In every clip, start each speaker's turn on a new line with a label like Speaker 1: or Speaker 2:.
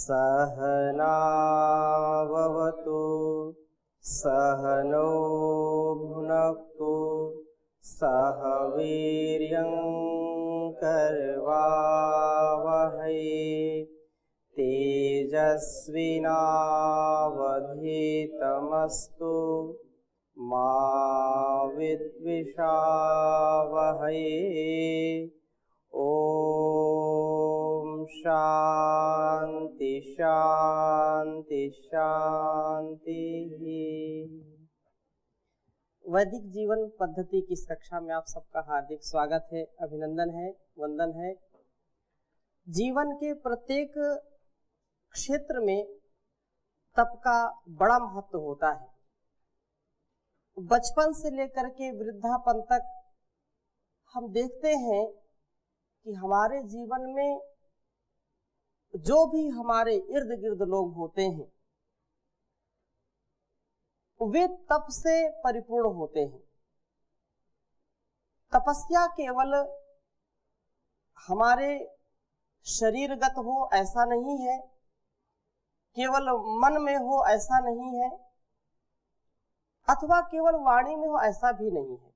Speaker 1: सहनाववतु सहनौ भुनक्तु सह वीर्यं करवावहै तेजस्विनावधीतमस्तु मा विद्विषावहै। ओम शांति शांति शांति। वैदिक जीवन पद्धति की इस कक्षा में आप सबका हार्दिक स्वागत है, अभिनंदन है, वंदन है। जीवन के प्रत्येक क्षेत्र में तप का बड़ा महत्व होता है। बचपन से लेकर के वृद्धापन तक हम देखते हैं कि हमारे जीवन में जो भी हमारे इर्द गिर्द लोग होते हैं वे तप से परिपूर्ण होते हैं। तपस्या केवल हमारे शरीरगत हो ऐसा नहीं है, केवल मन में हो ऐसा नहीं है, अथवा केवल वाणी में हो ऐसा भी नहीं है।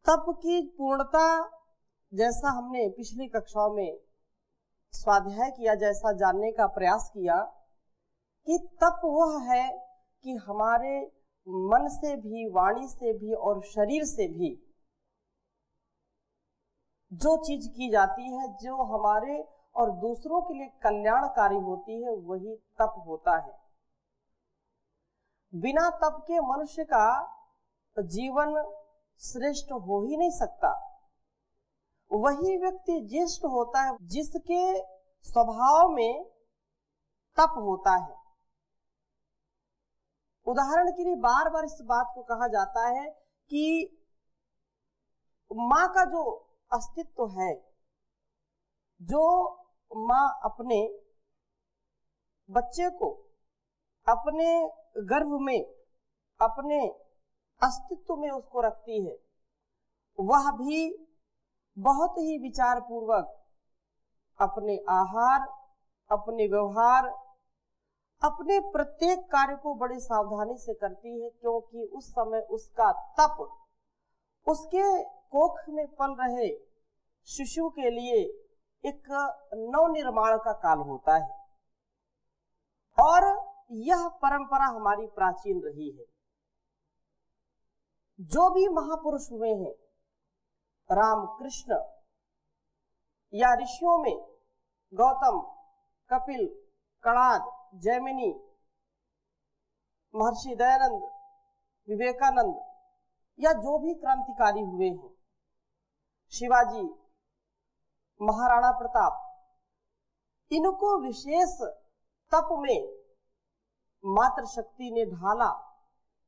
Speaker 1: तप की पूर्णता, जैसा हमने पिछली कक्षाओं में स्वाध्याय किया, जैसा जानने का प्रयास किया कि तप वह है कि हमारे मन से भी, वाणी से भी और शरीर से भी जो चीज की जाती है, जो हमारे और दूसरों के लिए कल्याणकारी होती है, वही तप होता है। बिना तप के मनुष्य का जीवन श्रेष्ठ हो ही नहीं सकता। वही व्यक्ति ज्येष्ठ होता है जिसके स्वभाव में तप होता है। उदाहरण के लिए बार बार इस बात को कहा जाता है कि माँ का जो अस्तित्व है, जो माँ अपने बच्चे को अपने गर्भ में, अपने अस्तित्व में उसको रखती है, वह भी बहुत ही विचार पूर्वक अपने आहार, अपने व्यवहार, अपने प्रत्येक कार्य को बड़ी सावधानी से करती है, क्योंकि उस समय उसका तप उसके कोख में पल रहे शिशु के लिए एक नवनिर्माण का काल होता है। और यह परंपरा हमारी प्राचीन रही है। जो भी महापुरुष हुए हैं, राम, कृष्ण या ऋषियों में गौतम, कपिल, कणाद, जैमिनी, महर्षि दयानंद, विवेकानंद या जो भी क्रांतिकारी हुए हैं, शिवाजी, महाराणा प्रताप, इनको विशेष तप में मातृशक्ति ने ढाला,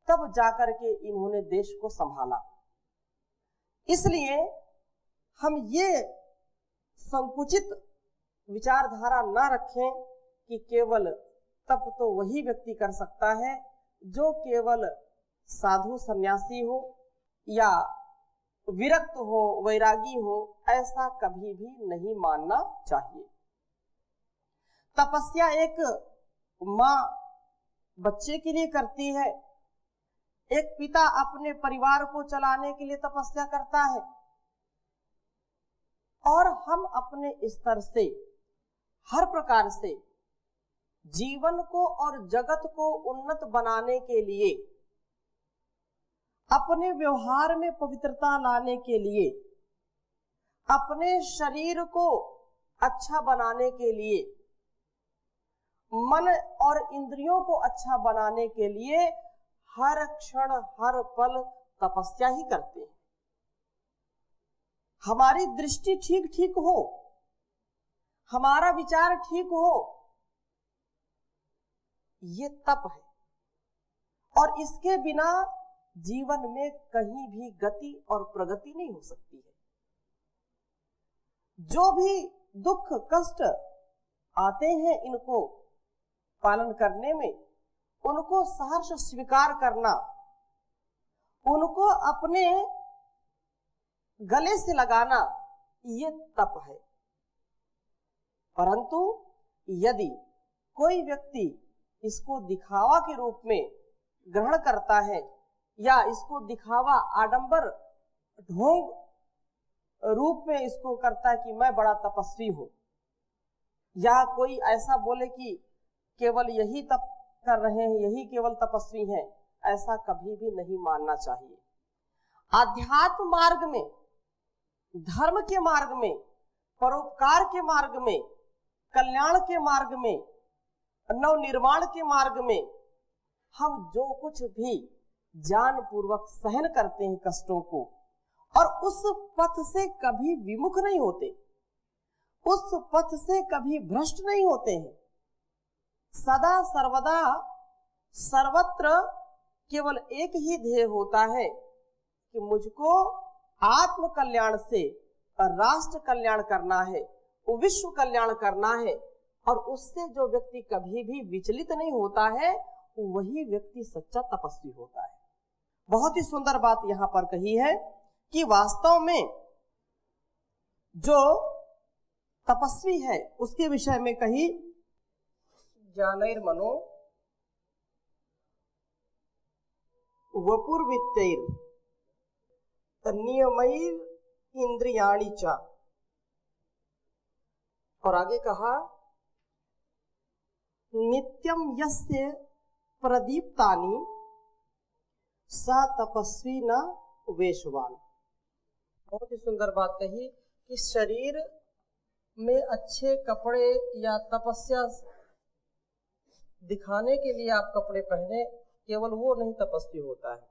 Speaker 1: तब जाकर के इन्होंने देश को संभाला। इसलिए हम ये संकुचित विचारधारा न रखें कि केवल तप तो वही व्यक्ति कर सकता है जो केवल साधु सन्यासी हो या विरक्त हो, वैरागी हो। ऐसा कभी भी नहीं मानना चाहिए। तपस्या एक माँ बच्चे के लिए करती है, एक पिता अपने परिवार को चलाने के लिए तपस्या करता है, और हम अपने स्तर से हर प्रकार से जीवन को और जगत को उन्नत बनाने के लिए, अपने व्यवहार में पवित्रता लाने के लिए, अपने शरीर को अच्छा बनाने के लिए, मन और इंद्रियों को अच्छा बनाने के लिए हर क्षण हर पल तपस्या ही करते हैं। हमारी दृष्टि ठीक ठीक हो, हमारा विचार ठीक हो, ये तप है। और इसके बिना जीवन में कहीं भी गति और प्रगति नहीं हो सकती है। जो भी दुख कष्ट आते हैं इनको पालन करने में, उनको सहर्ष स्वीकार करना, उनको अपने गले से लगाना, ये तप है। परंतु यदि कोई व्यक्ति इसको दिखावा के रूप में ग्रहण करता है या इसको दिखावा आडंबर ढोंग रूप में इसको करता है कि मैं बड़ा तपस्वी हूं, या कोई ऐसा बोले कि केवल यही तप कर रहे हैं, यही केवल तपस्वी हैं, ऐसा कभी भी नहीं मानना चाहिए। आध्यात्म मार्ग में, धर्म के मार्ग में, परोपकार के मार्ग में, कल्याण के मार्ग में, नवनिर्माण के मार्ग में हम जो कुछ भी जान पूर्वक सहन करते हैं कष्टों को, और उस पथ से कभी विमुख नहीं होते, उस पथ से कभी भ्रष्ट नहीं होते हैं, सदा सर्वदा सर्वत्र केवल एक ही ध्येय होता है कि मुझको आत्म कल्याण से राष्ट्र कल्याण करना है, विश्व कल्याण करना है, और उससे जो व्यक्ति कभी भी विचलित नहीं होता है वही व्यक्ति सच्चा तपस्वी होता है। बहुत ही सुंदर बात यहाँ पर कही है कि वास्तव में जो तपस्वी है उसके विषय में कही, ज्ञानैर्मनो वपुर्वित्तैर् नियमैर् इंद्रियाणि च, और आगे कहा नित्यम यस्य प्रदीप्तानि स तपस्वी न वेशवान। बहुत ही सुंदर बात कही कि शरीर में अच्छे कपड़े या तपस्या दिखाने के लिए आप कपड़े पहने, केवल वो नहीं तपस्वी होता है।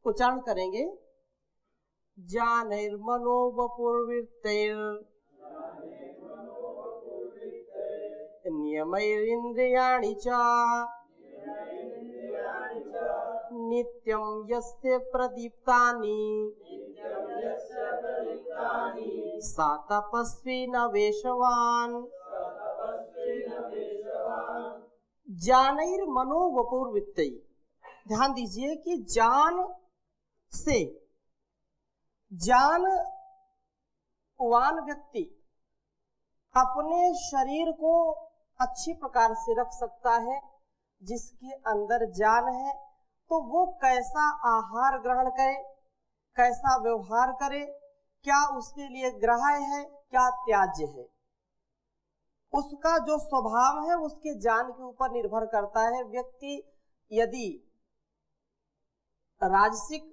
Speaker 1: उच्चारण करेंगे, ज्ञानैर्मनो वपुर्वित्तैर् नियमैरिन्द्रियाणि च नित्यं यस्य प्रदीप्तानि स तपस्वी न वेशवान। ज्ञानैर्मनो वपुर्वित्तैर्, ध्यान दीजिए कि ज्ञान से, ज्ञानवान व्यक्ति अपने शरीर को अच्छी प्रकार से रख सकता है। जिसके अंदर ज्ञान है तो वो कैसा आहार ग्रहण करे, कैसा व्यवहार करे, क्या उसके लिए ग्राह्य है, क्या त्याज्य है, उसका जो स्वभाव है उसके ज्ञान के ऊपर निर्भर करता है। व्यक्ति यदि राजसिक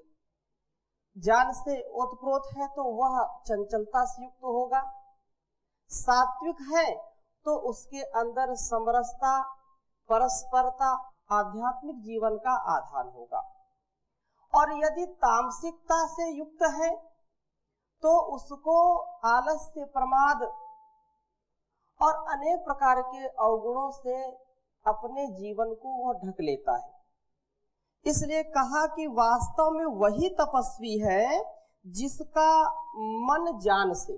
Speaker 1: ज्ञान से ओतप्रोत है तो वह चंचलता से युक्त होगा, सात्विक है तो उसके अंदर समरसता, परस्परता, आध्यात्मिक जीवन का आधार होगा, और यदि तामसिकता से युक्त है तो उसको आलस्य, प्रमाद और अनेक प्रकार के अवगुणों से अपने जीवन को वह ढक लेता है। इसलिए कहा कि वास्तव में वही तपस्वी है जिसका मन ज्ञान से,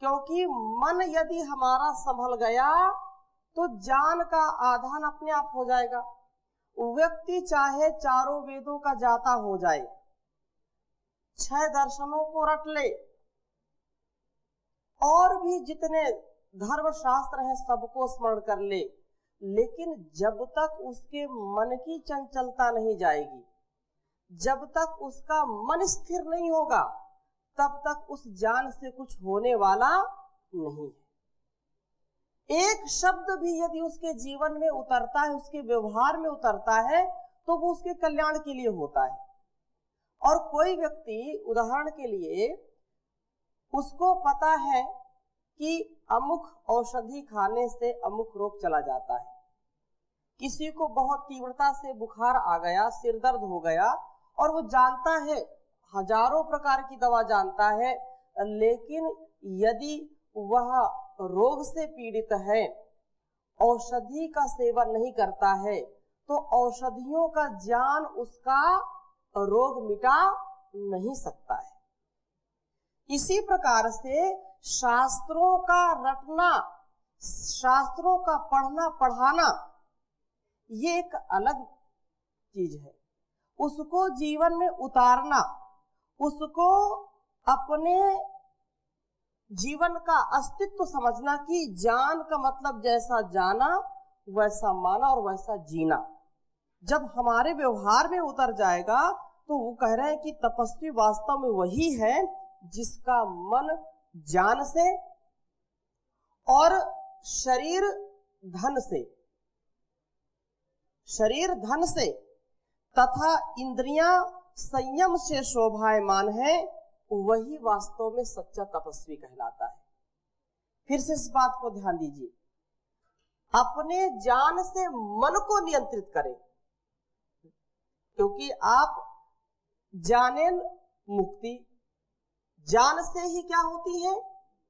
Speaker 1: क्योंकि मन यदि हमारा संभल गया तो ज्ञान का आधान अपने आप हो जाएगा। व्यक्ति चाहे चारों वेदों का जाता हो जाए, 6 दर्शनों को रट ले, और भी जितने धर्म शास्त्र हैं सबको स्मरण कर ले, लेकिन जब तक उसके मन की चंचलता नहीं जाएगी, जब तक उसका मन स्थिर नहीं होगा, तब तक उस ज्ञान से कुछ होने वाला नहीं है। एक शब्द भी यदि उसके जीवन में उतरता है, उसके व्यवहार में उतरता है, तो वो उसके कल्याण के लिए होता है। और कोई व्यक्ति, उदाहरण के लिए, उसको पता है कि अमुक औषधि खाने से अमुक रोग चला जाता है, किसी को बहुत तीव्रता से बुखार आ गया, सिर दर्द हो गया, और वो जानता है, हजारों प्रकार की दवा जानता है, लेकिन यदि वह रोग से पीड़ित है, औषधि का सेवन नहीं करता है, तो औषधियों का ज्ञान उसका रोग मिटा नहीं सकता है। इसी प्रकार से शास्त्रों का रटना, शास्त्रों का पढ़ना पढ़ाना, ये एक अलग चीज है। उसको जीवन में उतारना, उसको अपने जीवन का अस्तित्व समझना कि जान का मतलब जैसा जाना वैसा माना और वैसा जीना जब हमारे व्यवहार में उतर जाएगा तो वो कह रहे हैं कि तपस्वी वास्तव में वही है जिसका मन जान से और शरीर धन से तथा इंद्रियां संयम से शोभायमान है, वही वास्तव में सच्चा तपस्वी कहलाता है। फिर से इस बात को ध्यान दीजिए, अपने जान से मन को नियंत्रित करें, क्योंकि आप जाने मुक्ति, जान से ही क्या होती है,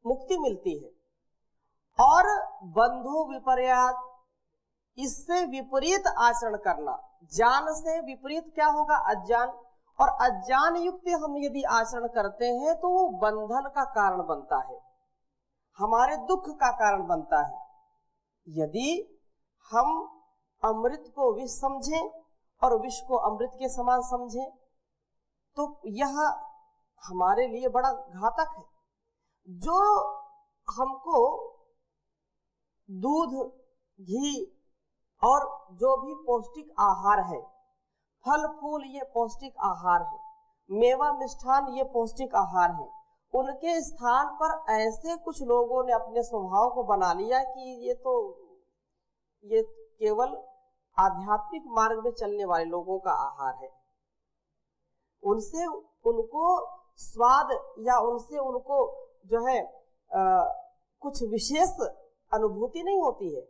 Speaker 1: मुक्ति मिलती है। और बंधु विपर्यात, इससे विपरीत आचरण करना, जान से विपरीत क्या होगा, अज्ञान, और अज्ञान युक्त हम यदि आचरण करते हैं तो वो बंधन का कारण बनता है, हमारे दुख का कारण बनता है। यदि हम अमृत को विष समझें और विष को अमृत के समान समझें तो यह हमारे लिए बड़ा घातक है। जो हमको दूध, घी और जो भी पौष्टिक आहार है, फल फूल ये पौष्टिक आहार है, मेवा मिष्ठान ये पौष्टिक आहार है, उनके स्थान पर ऐसे कुछ लोगों ने अपने स्वभाव को बना लिया कि ये केवल आध्यात्मिक मार्ग में चलने वाले लोगों का आहार है। उनसे उनको स्वाद या उनसे उनको जो है कुछ विशेष अनुभूति नहीं होती है।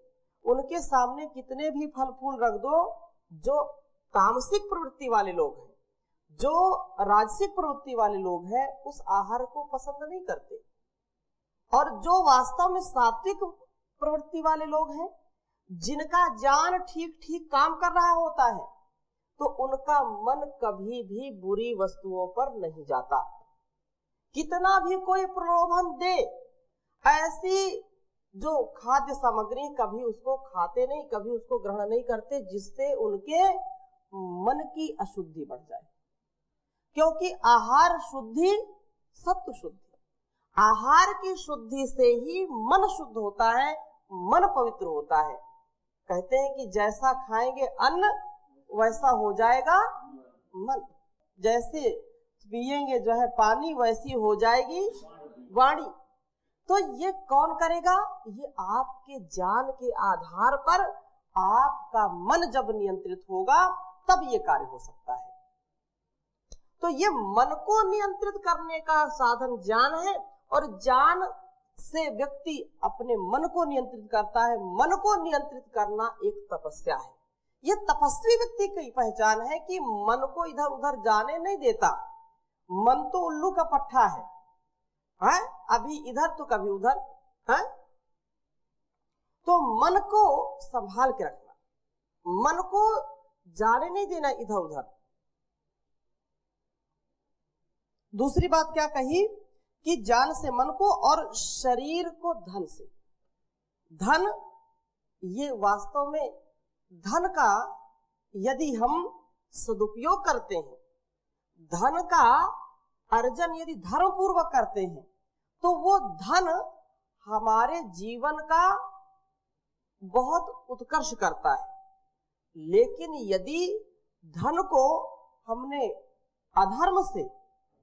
Speaker 1: उनके सामने कितने भी फल फूल रख दो, जो तामसिक प्रवृत्ति वाले लोग हैं, जो राजसिक प्रवृत्ति वाले लोग हैं, उस आहार को पसंद नहीं करते। और जो वास्तव में सात्विक प्रवृत्ति वाले लोग हैं, जिनका ज्ञान ठीक ठीक काम कर रहा होता है, तो उनका मन कभी भी बुरी वस्तुओं पर नहीं जाता। कितना भी कोई प्रलोभन दे, ऐसी जो खाद्य सामग्री कभी उसको खाते नहीं, कभी उसको ग्रहण नहीं करते, जिससे उनके मन की अशुद्धि बढ़ जाए। क्योंकि आहार शुद्धि सत्व शुद्धि, आहार की शुद्धि से ही मन शुद्ध होता है, मन पवित्र होता है। कहते हैं कि जैसा खाएंगे अन्न वैसा हो जाएगा मन, जैसे पिएंगे जो है पानी वैसी हो जाएगी वाणी। तो ये कौन करेगा, ये आपके ज्ञान के आधार पर आपका मन जब नियंत्रित होगा तब ये कार्य हो सकता है। तो ये मन को नियंत्रित करने का साधन ज्ञान है, और ज्ञान से व्यक्ति अपने मन को नियंत्रित करता है। मन को नियंत्रित करना एक तपस्या है। ये तपस्वी व्यक्ति की पहचान है कि मन को इधर उधर जाने नहीं देता। मन तो उल्लू का पट्टा है, अभी इधर तो कभी उधर है। तो मन को संभाल के रखना, मन को जाने नहीं देना इधर उधर। दूसरी बात क्या कही कि जान से मन को और शरीर को धन से। धन, ये वास्तव में धन का यदि हम सदुपयोग करते हैं, धन का अर्जन यदि धर्म पूर्वक करते हैं, तो वो धन हमारे जीवन का बहुत उत्कर्ष करता है। लेकिन यदि धन को हमने अधर्म से,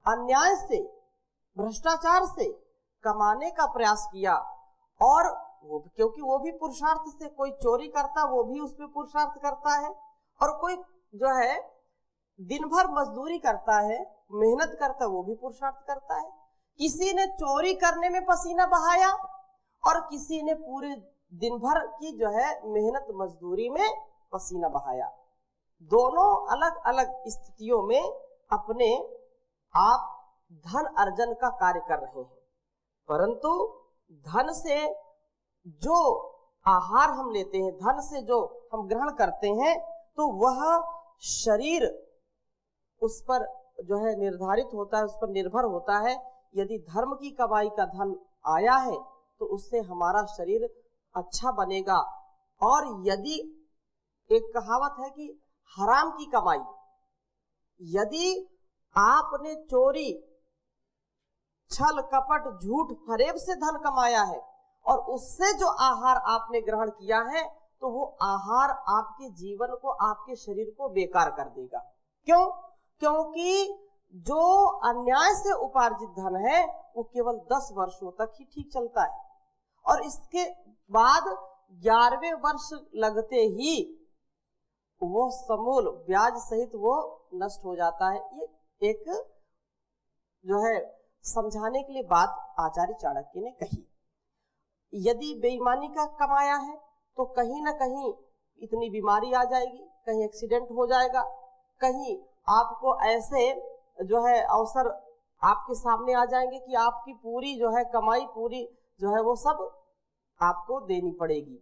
Speaker 1: अन्याय से, भ्रष्टाचार से कमाने का प्रयास किया, और वो क्योंकि वो भी पुरुषार्थ से, कोई चोरी करता वो भी उसमें पुरुषार्थ करता है, और कोई जो है दिन भर मजदूरी करता है, मेहनत करता है, वो भी पुरुषार्थ करता है। किसी ने चोरी करने में पसीना बहाया और किसी ने पूरे दिन भर की जो है मेहनत मजदूरी में पसीना बहाया। दोनों अलग अलग स्थितियों में अपने आप धन अर्जन का कार्य कर रहे हैं, परंतु धन से जो आहार हम लेते हैं, धन से जो हम ग्रहण करते हैं, तो वह शरीर उस पर जो है निर्धारित होता है, उस पर निर्भर होता है। यदि धर्म की कमाई का धन आया है तो उससे हमारा शरीर अच्छा बनेगा, और यदि एक कहावत है कि हराम की कमाई, यदि आपने चोरी छल कपट झूठ फरेब से धन कमाया है और उससे जो आहार आपने ग्रहण किया है तो वो आहार आपके जीवन को, आपके शरीर को बेकार कर देगा। क्यों? क्योंकि जो अन्याय से उपार्जित धन है वो केवल 10 वर्षों तक ही ठीक चलता है और इसके बाद 11वें वर्ष लगते ही वो समूल ब्याज सहित वो नष्ट हो जाता है। ये एक जो है समझाने के लिए बात आचार्य चाणक्य ने कही। यदि बेईमानी का कमाया है तो कहीं ना कहीं इतनी बीमारी आ जाएगी, कहीं एक्सीडेंट हो जाएगा, कहीं आपको ऐसे जो है अवसर आपके सामने आ जाएंगे कि आपकी पूरी जो है कमाई पूरी जो है वो सब आपको देनी पड़ेगी।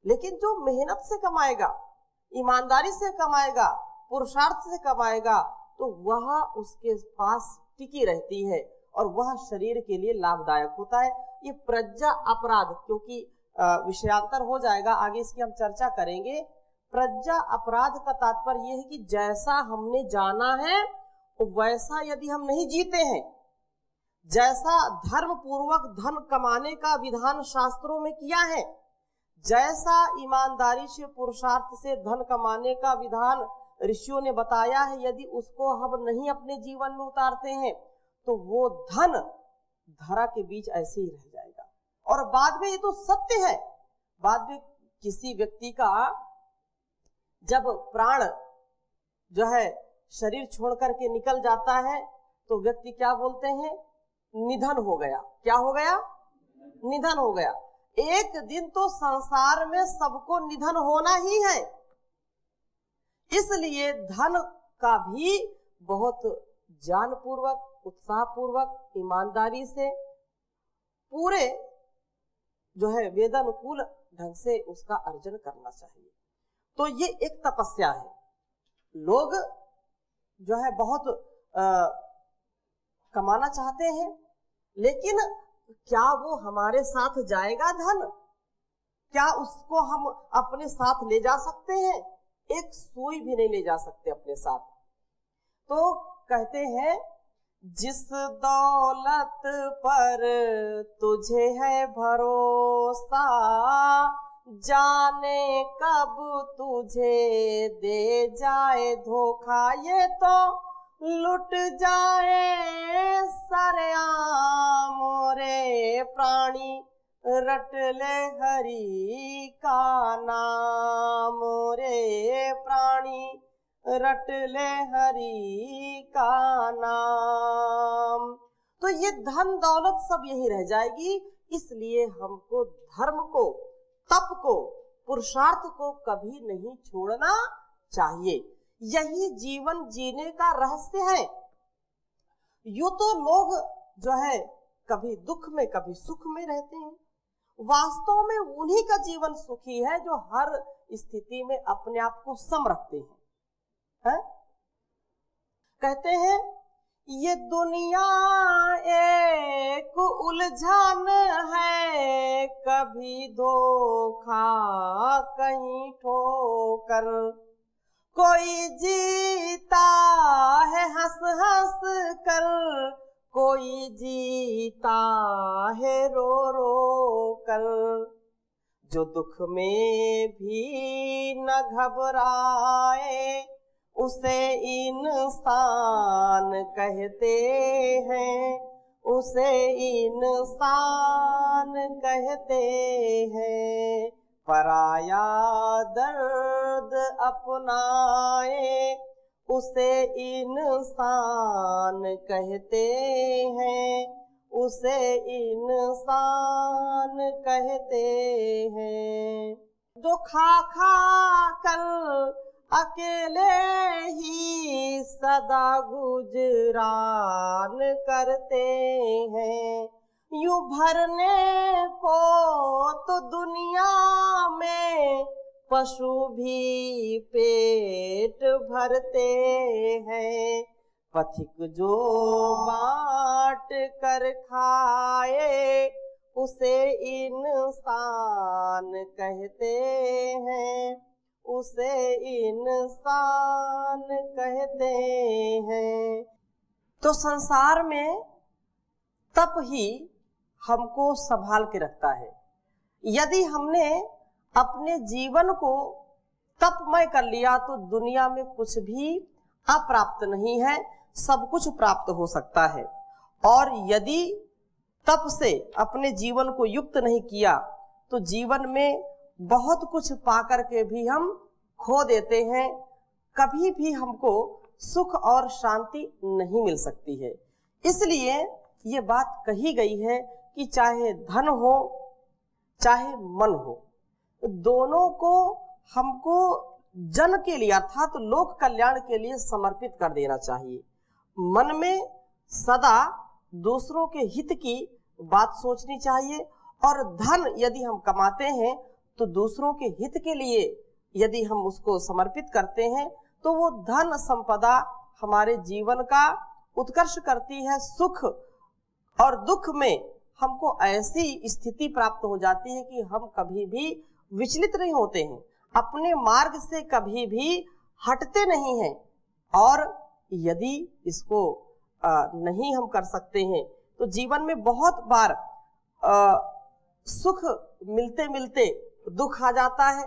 Speaker 1: लेकिन जो मेहनत से कमाएगा, ईमानदारी से कमाएगा, पुरुषार्थ से कमाएगा तो वह उसके पास टिकी रहती है और वह शरीर के लिए लाभदायक होता है। ये प्रज्ञा अपराध, क्योंकि विषयांतर हो जाएगा, आगे इसकी हम चर्चा करेंगे। प्रज्ञा अपराध का तात्पर्य यह है कि जैसा हमने जाना है वैसा यदि हम नहीं जीते हैं, जैसा धर्म पूर्वक धन कमाने का विधान शास्त्रों में किया है, जैसा ईमानदारी से पुरुषार्थ से धन कमाने का विधान ऋषियों ने बताया है, यदि उसको हम नहीं अपने जीवन में उतारते हैं तो वो धन धरा के बीच ऐसे ही रह जाएगा। और बाद में ये तो सत्य है, बाद में किसी व्यक्ति का जब प्राण जो है शरीर छोड़ करके निकल जाता है तो व्यक्ति क्या बोलते हैं? निधन हो गया। क्या हो गया? निधन हो गया। एक दिन तो संसार में सबको निधन होना ही है, इसलिए धन का भी बहुत ज्ञान पूर्वक, उत्साह पूर्वक, ईमानदारी से पूरे जो है वेदानुकूल ढंग से उसका अर्जन करना चाहिए। तो ये एक तपस्या है। लोग जो है बहुत कमाना चाहते हैं, लेकिन क्या वो हमारे साथ जाएगा धन? क्या उसको हम अपने साथ ले जा सकते हैं? एक सुई भी नहीं ले जा सकते अपने साथ। तो कहते हैं जिस दौलत पर तुझे है भरोसा, जाने कब तुझे दे जाए धोखा, ये तो लुट जाए सरेआम रे प्राणी, रट ले हरि का नाम रे प्राणी, रट ले हरि का नाम। तो ये धन दौलत सब यही रह जाएगी, इसलिए हमको धर्म को, तप को, पुरुषार्थ को कभी नहीं छोड़ना चाहिए। यही जीवन जीने का रहस्य है। यूं तो लोग जो है कभी दुख में कभी सुख में रहते हैं, वास्तव में उन्हीं का जीवन सुखी है जो हर स्थिति में अपने आप को सम रखते हैं। कहते हैं ये दुनिया एक उलझन है, कभी धोखा कहीं ठोकर, कोई जीता है हंस हंस कर, कोई जीता है रो रो कर, जो दुख में भी न घबराए उसे इंसान कहते हैं, उसे इंसान कहते हैं। पराया दर्द अपनाए उसे इंसान कहते हैं, उसे इंसान कहते हैं। जो खा खा कर अकेले ही सदा गुजरान करते हैं, यूं भरने को तो दुनिया में पशु भी पेट भरते हैं, पथिक जो बांट कर खाए उसे इंसान कहते हैं, उसे इंसान कहते हैं। तो संसार में तप ही हमको संभाल के रखता है। यदि हमने अपने जीवन को तपमय कर लिया तो दुनिया में कुछ भी अप्राप्त नहीं है, सब कुछ प्राप्त हो सकता है। और यदि तप से अपने जीवन को युक्त नहीं किया तो जीवन में बहुत कुछ पाकर के भी हम खो देते हैं, कभी भी हमको सुख और शांति नहीं मिल सकती है। इसलिए ये बात कही गई है कि चाहे धन हो चाहे मन हो, दोनों को हमको जन के लिए अर्थात लोक कल्याण के लिए समर्पित कर देना चाहिए। मन में सदा दूसरों के हित की बात सोचनी चाहिए, और धन यदि हम कमाते हैं तो दूसरों के हित के लिए यदि हम उसको समर्पित करते हैं तो वो धन संपदा हमारे जीवन का उत्कर्ष करती है। सुख और दुख में हमको ऐसी स्थिति प्राप्त हो जाती है कि हम कभी भी विचलित नहीं होते हैं, अपने मार्ग से कभी भी हटते नहीं हैं। और यदि इसको नहीं हम कर सकते हैं तो जीवन में बहुत बार सुख मिलते मिलते दुख आ जाता है,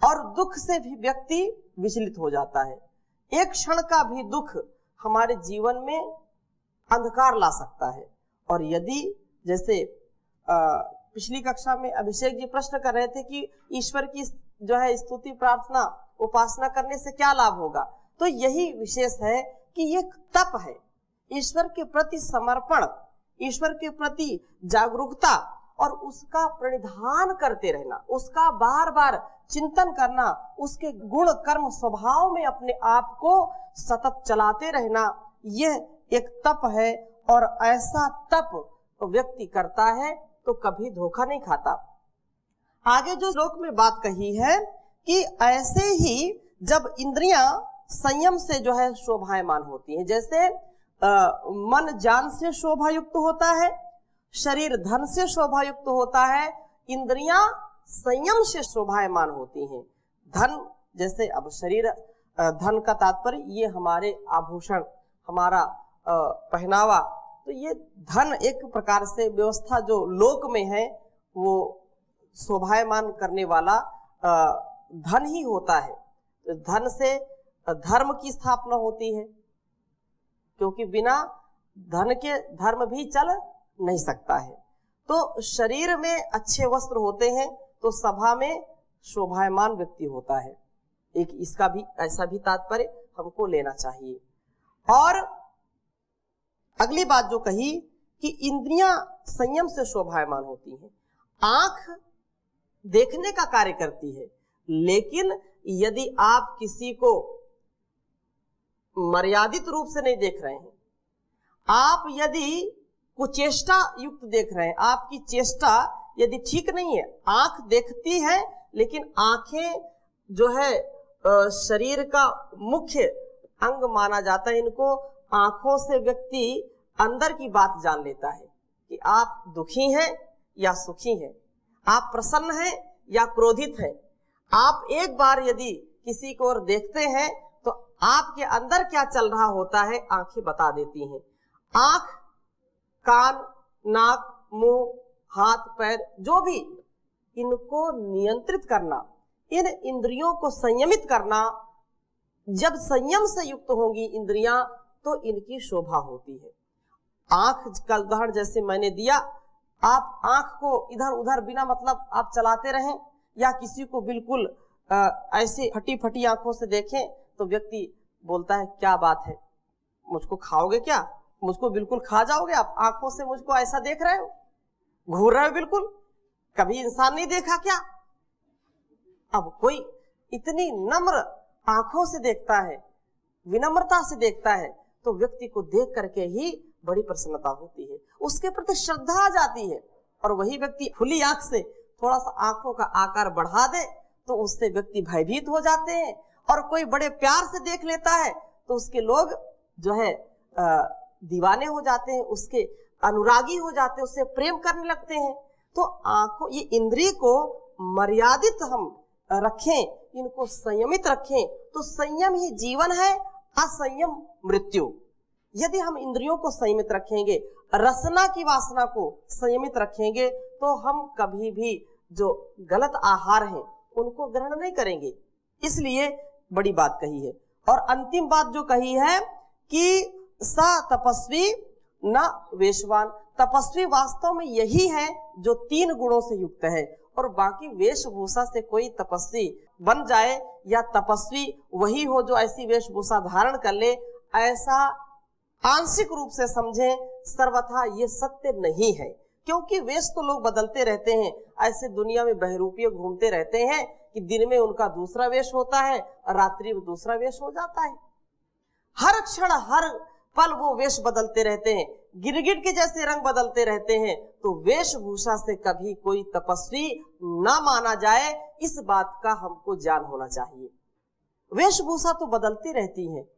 Speaker 1: और दुख से भी व्यक्ति विचलित हो जाता है। एक क्षण का भी दुख हमारे जीवन में अंधकार ला सकता है। और यदि जैसे पिछली कक्षा में अभिषेक जी प्रश्न कर रहे थे कि ईश्वर की जो है स्तुति प्रार्थना उपासना करने से क्या लाभ होगा, तो यही विशेष है कि ये तप है। ईश्वर के प्रति समर्पण, ईश्वर के प्रति जागरूकता और उसका प्रणिधान करते रहना, उसका बार बार चिंतन करना, उसके गुण कर्म स्वभाव में अपने आप को सतत चलाते रहना, यह एक तप है। और ऐसा तप व्यक्ति करता है तो कभी धोखा नहीं खाता। आगे जो श्लोक में बात कही है कि ऐसे ही जब इंद्रियां संयम से जो है शोभायमान होती हैं, जैसे मन ज्ञान से शोभायुक्त होता है, शरीर धन से शोभायुक्त होता है, इंद्रियां संयम से शोभायमान होती हैं। धन जैसे, अब शरीर धन का तात्पर्य ये हमारे आभूषण, हमारा पहनावा, तो ये धन एक प्रकार से व्यवस्था जो लोक में है वो शोभायमान करने वाला धन ही होता है। तो धन से धर्म की स्थापना होती है, क्योंकि बिना धन के धर्म भी चल नहीं सकता है। तो शरीर में अच्छे वस्त्र होते हैं तो सभा में शोभायमान व्यक्ति होता है। एक इसका भी ऐसा भी तात्पर्य हमको लेना चाहिए। और अगली बात जो कही कि इंद्रियां संयम से शोभायमान होती हैं। आंख देखने का कार्य करती है, लेकिन यदि आप किसी को मर्यादित रूप से नहीं देख रहे हैं, आप यदि कुचेष्टा युक्त देख रहे हैं, आपकी चेष्टा यदि ठीक नहीं है, आंख देखती है लेकिन आंखें जो है शरीर का मुख्य अंग माना जाता है। इनको आंखों से व्यक्ति अंदर की बात जान लेता है कि आप दुखी हैं या सुखी हैं, आप प्रसन्न हैं या क्रोधित हैं। आप एक बार यदि किसी को और देखते हैं तो आपके अंदर क्या चल रहा होता है आंखें बता देती हैं। आंख, कान, नाक, मुंह, हाथ, पैर, जो भी, इनको नियंत्रित करना, इन इंद्रियों को संयमित करना, जब संयम से युक्त होंगी इंद्रियां तो इनकी शोभा होती है। आंख का उदाहरण जैसे मैंने दिया, आप आंख को इधर उधर बिना मतलब आप चलाते रहें या किसी को बिल्कुल ऐसे फटी फटी आंखों से देखें तो व्यक्ति बोलता है क्या बात है, मुझको खाओगे क्या, मुझको बिल्कुल खा जाओगे आप, आंखों से मुझको ऐसा देख रहे हो, घूर रहे हो बिल्कुल, कभी इंसान नहीं देखा क्या। अब कोई इतनी नम्र आंखों से देखता है, विनम्रता से देखता है, तो व्यक्ति को देख करके ही बड़ी प्रसन्नता होती है, उसके प्रति श्रद्धा आ जाती है। और वही व्यक्ति खुली आंख से थोड़ा सा आंखों का आकार बढ़ा दे तो उससे व्यक्ति भयभीत हो जाते हैं, और कोई बड़े प्यार से देख लेता है तो उसके लोग जो है दीवाने हो जाते हैं, उसके अनुरागी हो जाते हैं, उससे प्रेम करने लगते हैं। तो आंखों, ये इंद्रिय को मर्यादित हम रखें, इनको संयमित रखें, तो संयम ही जीवन है, असंयम मृत्यु। यदि हम इंद्रियों को संयमित रखेंगे, रसना की वासना को संयमित रखेंगे, तो हम कभी भी जो गलत आहार हैं उनको ग्रहण नहीं करेंगे। इसलिए बड़ी बात कही है। और अंतिम बात जो कही है कि स तपस्वी न वेशवान, तपस्वी वास्तव में यही है जो 3 गुणों से युक्त है। और बाकी वेशभूषा से कोई तपस्वी बन जाए या तपस्वी वही हो जो ऐसी वेशभूषा धारण कर ले, ऐसा आंशिक रूप से समझें, सर्वथा ये सत्य नहीं है। क्योंकि वेश तो लोग बदलते रहते हैं, ऐसे दुनिया में बहरूपिये घूमते रहते हैं कि दिन में उनका दूसरा वेश होता है और रात्रि में दूसरा वेश हो जाता है। हर क्षण हर पल वो वेश बदलते रहते हैं, गिरगिट के जैसे रंग बदलते रहते हैं। तो वेशभूषा से कभी कोई तपस्वी ना माना जाए, इस बात का हमको ज्ञान होना चाहिए। वेशभूषा तो बदलती रहती है,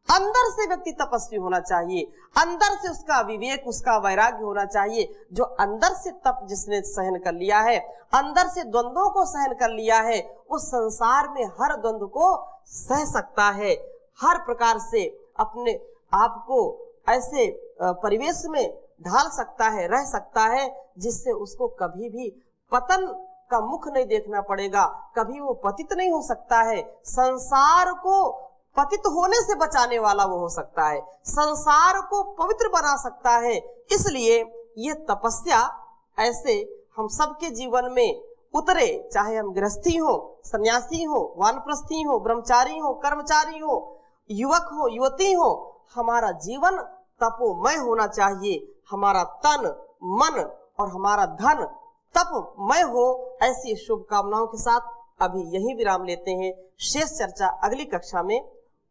Speaker 1: अंदर से व्यक्ति तपस्वी होना चाहिए, अंदर से उसका विवेक, उसका वैराग्य होना चाहिए। जो अंदर से तप जिसने सहन कर लिया है, अंदर से द्वंद्वों को सहन कर लिया है, वो संसार में हर द्वंद्व को सह सकता है, हर प्रकार से अपने आप को ऐसे परिवेश में ढाल सकता है, रह सकता है, जिससे उसको कभी भी पतन का मुख नहीं देखना पड़ेगा, कभी वो पतित नहीं हो सकता है। संसार को पतित होने से बचाने वाला वो हो सकता है, संसार को पवित्र बना सकता है। इसलिए ये तपस्या ऐसे हम सबके जीवन में उतरे, चाहे हम गृहस्थी हो, सन्यासी हो, वानप्रस्थी हो, ब्रह्मचारी हो, कर्मचारी हो, युवक हो, युवती हो, हमारा जीवन तपोमय होना चाहिए। हमारा तन, मन और हमारा धन तपमय हो। ऐसी शुभकामनाओं के साथ अभी यही विराम लेते हैं। शेष चर्चा अगली कक्षा में।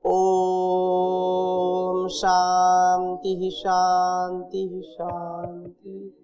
Speaker 1: ओम शांति शांति शांति।